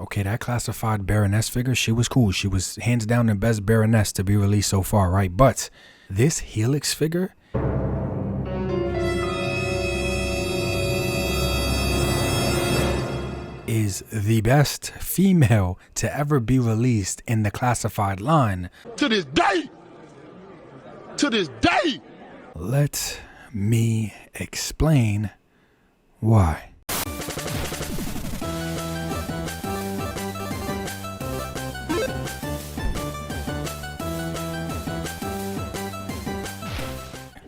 Okay, that classified Baroness figure, she was cool. She was hands down the best Baroness to be released so far, right? But this Helix figure is the best female to ever be released in the classified line. To this day! To this day! Let me explain why.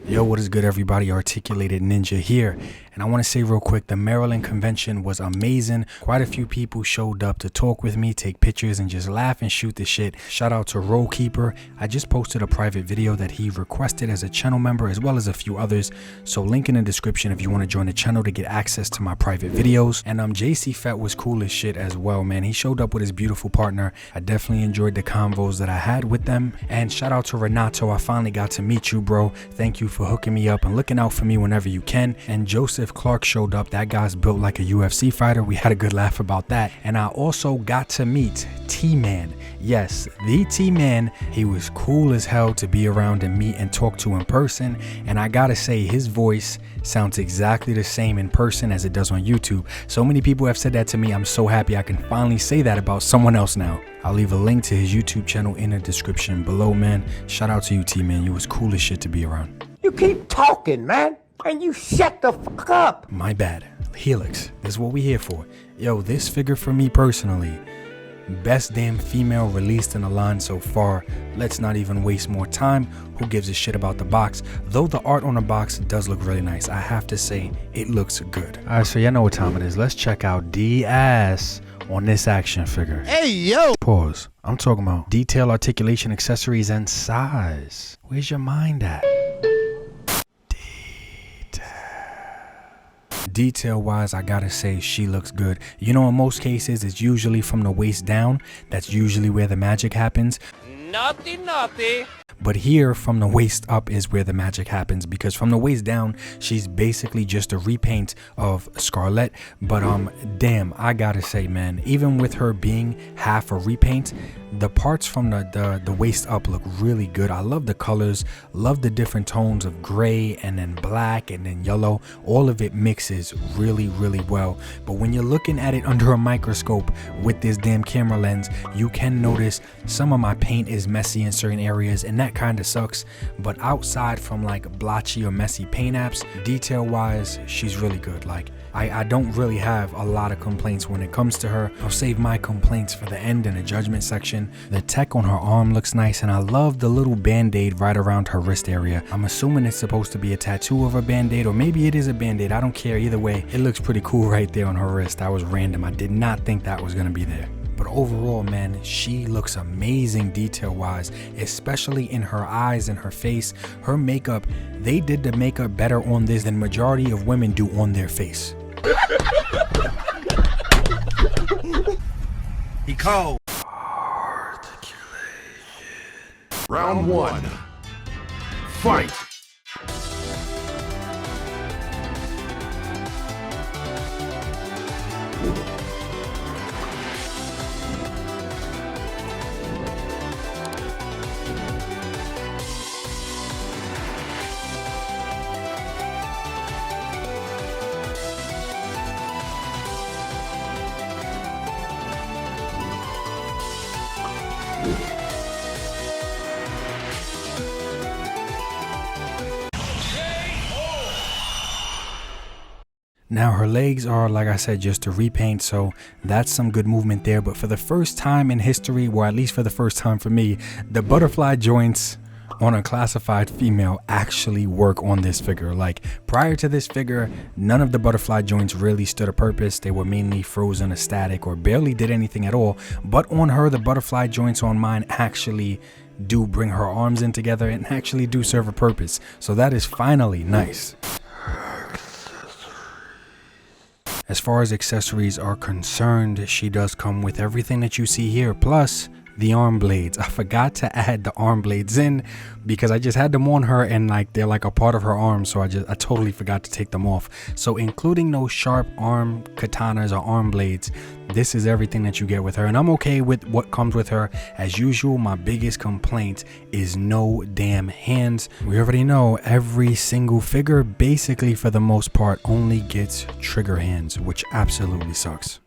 Yo, what is good, everybody? Articulated Ninja here. And I want to say real quick, the Maryland convention was amazing. Quite a few people showed up to talk with me, take pictures, and just laugh and shoot the shit. Shout out to Rollkeeper. I just posted a private video that he requested as a channel member, as well as a few others. So link in the description if you want to join the channel to get access to my private videos. And JC Fett was cool as shit as well, man. He showed up with his beautiful partner. I definitely enjoyed the convos that I had with them. And shout out to Renato. I finally got to meet you, bro. Thank you for hooking me up and looking out for me whenever you can. And Joseph Clark showed up. That guy's built like a UFC fighter. We had a good laugh about that. And I also got to meet T-Man. Yes, the T-Man. He was cool as hell to be around and meet and talk to in person. And I gotta say, his voice sounds exactly the same in person as it does on YouTube. So many people have said that to me. I'm so happy I can finally say that about someone else now. I'll leave a link to his YouTube channel in the description below, man. Shout out to you, T-Man. You was cool as shit to be around. You keep talking, man, and you shut the fuck up. My bad. Helix, this is what we here for. Yo, this figure for me personally, best damn female released in the line so far. Let's not even waste more time. Who gives a shit about the box? Though the art on the box does look really nice, I have to say it looks good. All right, so y'all know what time it is. Let's check out the ass on this action figure. Hey, yo! Pause. I'm talking about detail, articulation, accessories, and size. Where's your mind at? Detail wise, I gotta say she looks good. You know, in most cases it's usually from the waist down. That's usually where the magic happens. Naughty. But here, from the waist up is where the magic happens, because from the waist down, she's basically just a repaint of Scarlett. But damn, I gotta say, man, even with her being half a repaint, the parts from the waist up look really good. I love the colors, love the different tones of gray and then black and then yellow. All of it mixes really, really well. But when you're looking at it under a microscope with this damn camera lens, you can notice some of my paint is messy in certain areas, and that kind of sucks. But outside from like blotchy or messy paint apps, detail wise, she's really good. Like I don't really have a lot of complaints when it comes to her. I'll save my complaints for the end in the judgment section. The tech on her arm looks nice, and I love the little band-aid right around her wrist area. I'm assuming it's supposed to be a tattoo of a band-aid, or maybe it is a band-aid. I don't care either way. It looks pretty cool right there on her wrist. That was random. I did not think that was gonna be there. But overall, man, she looks amazing detail-wise, especially in her eyes and her face. Her makeup, they did the makeup better on this than majority of women do on their face. He called. Articulation. Round one. Fight. Now her legs are, like I said, just a repaint, so that's some good movement there. But for the first time in history, or at least for the first time for me, the butterfly joints on a classified female actually work on this figure. Like prior to this figure, none of the butterfly joints really stood a purpose. They were mainly frozen or static or barely did anything at all. But on her, the butterfly joints on mine actually do bring her arms in together and actually do serve a purpose. So that is finally nice. As far as accessories are concerned, she does come with everything that you see here, plus the arm blades. I forgot to add the arm blades in because I just had them on her and like they're like a part of her arm, so I totally forgot to take them off. So including those sharp arm katanas or arm blades, this is everything that you get with her, and I'm okay with what comes with her. As usual, my biggest complaint is no damn hands. We already know every single figure basically for the most part only gets trigger hands, which absolutely sucks.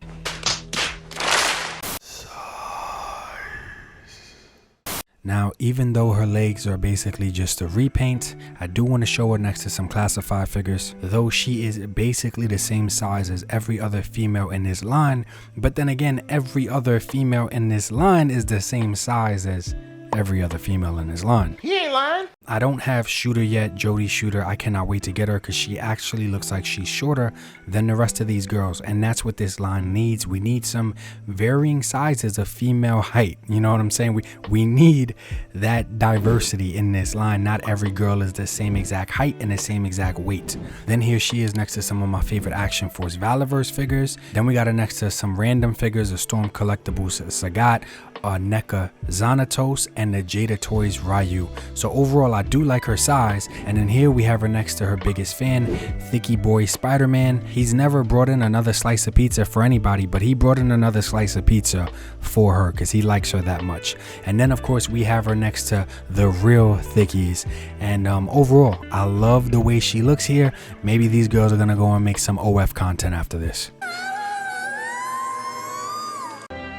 Now, even though her legs are basically just a repaint, I do want to show her next to some classified figures, though she is basically the same size as every other female in this line. But then again, every other female in this line is the same size as every other female in this line. He ain't lying. I don't have Shooter yet, Jodie Shooter. I cannot wait to get her because she actually looks like she's shorter than the rest of these girls, and that's what this line needs. We need some varying sizes of female height. You know what I'm saying? We need that diversity in this line. Not every girl is the same exact height and the same exact weight. Then here she is next to some of my favorite Action Force Valiverse figures. Then we got her next to some random figures, a Storm Collectibles Sagat, a NECA Xanatos, and the Jada Toys Ryu. So overall, I do like her size. And then here we have her next to her biggest fan, Thicky Boy Spider-Man. He's never brought in another slice of pizza for anybody, but he brought in another slice of pizza for her because he likes her that much. And then of course we have her next to the real Thickies. And overall, I love the way she looks here. Maybe these girls are gonna go and make some OF content after this.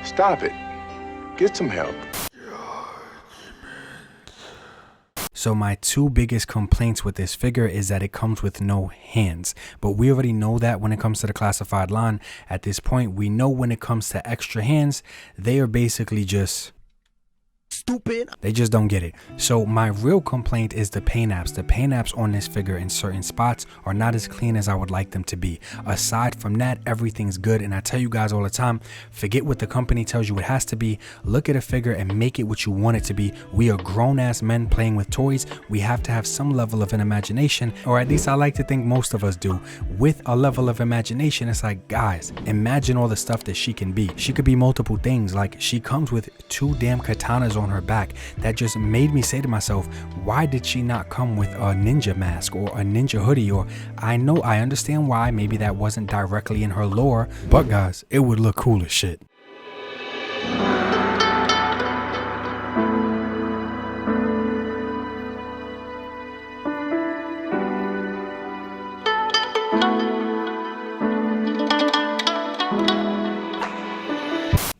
Stop it. Get some help. So my two biggest complaints with this figure is that it comes with no hands, but we already know that when it comes to the classified line. At this point, we know when it comes to extra hands, they are basically just stupid. They just don't get it. So my real complaint is the paint apps. The paint apps on this figure in certain spots are not as clean as I would like them to be. Aside from that, everything's good. And I tell you guys all the time, forget what the company tells you it has to be. Look at a figure and make it what you want it to be. We are grown-ass men playing with toys. We have to have some level of an imagination, or at least I like to think most of us do. With a level of imagination, it's like, guys, imagine all the stuff that she can be. She could be multiple things. Like, she comes with 2 damn katanas on her back. That just made me say to myself, why did she not come with a ninja mask or a ninja hoodie? Or I understand why, maybe that wasn't directly in her lore, but guys, it would look cool as shit.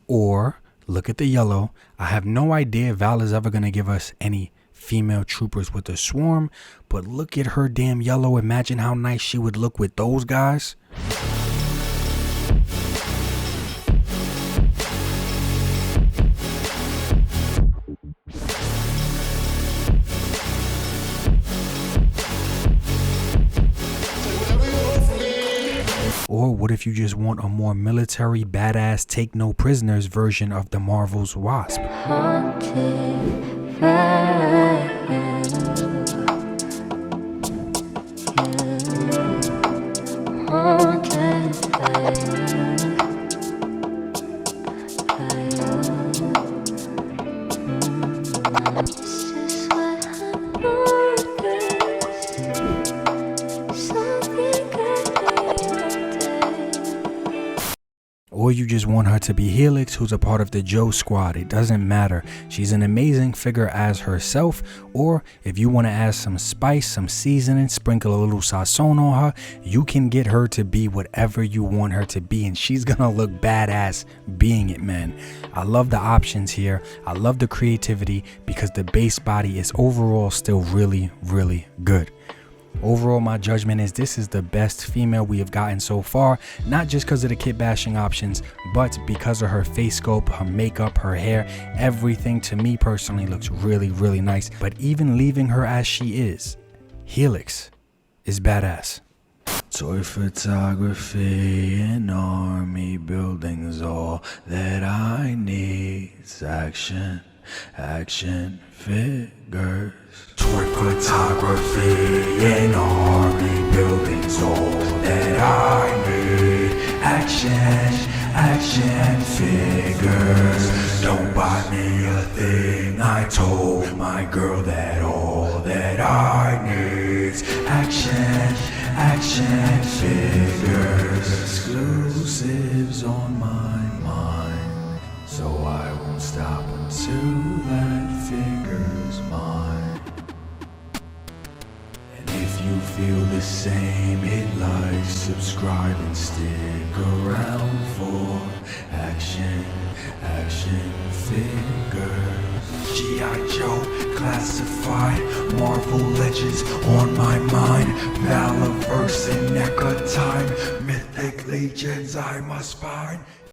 Or look at the yellow. I have no idea if Val is ever going to give us any female troopers with a swarm, but look at her damn yellow. Imagine how nice she would look with those guys. Or what if you just want a more military, badass, take no prisoners version of the Marvel's Wasp? Or you just want her to be Helix, who's a part of the Joe squad. It doesn't matter. She's an amazing figure as herself. Or if you want to add some spice, some seasoning, sprinkle a little sazon on her, you can get her to be whatever you want her to be, and she's gonna look badass being it, man. I love the options here. I love the creativity because the base body is overall still really, really good. Overall, my judgment is this is the best female we have gotten so far, not just because of the kit bashing options, but because of her face sculpt, her makeup, her hair. Everything to me personally looks really, really nice. But even leaving her as she is, Helix is badass. Toy photography and army buildings, all that I need is action figures. Toy photography and army buildings, all that I need. Action action figures. Don't buy me a thing. I told my girl that all that I need's action figures. Exclusives on my mind, so I won't stop until that figure's mine. And if you feel the same, hit like, subscribe, and stick around for action figures. G.I. Joe, classified, Marvel Legends on my mind, Valaverse and NECA time, Mythic Legions I must find.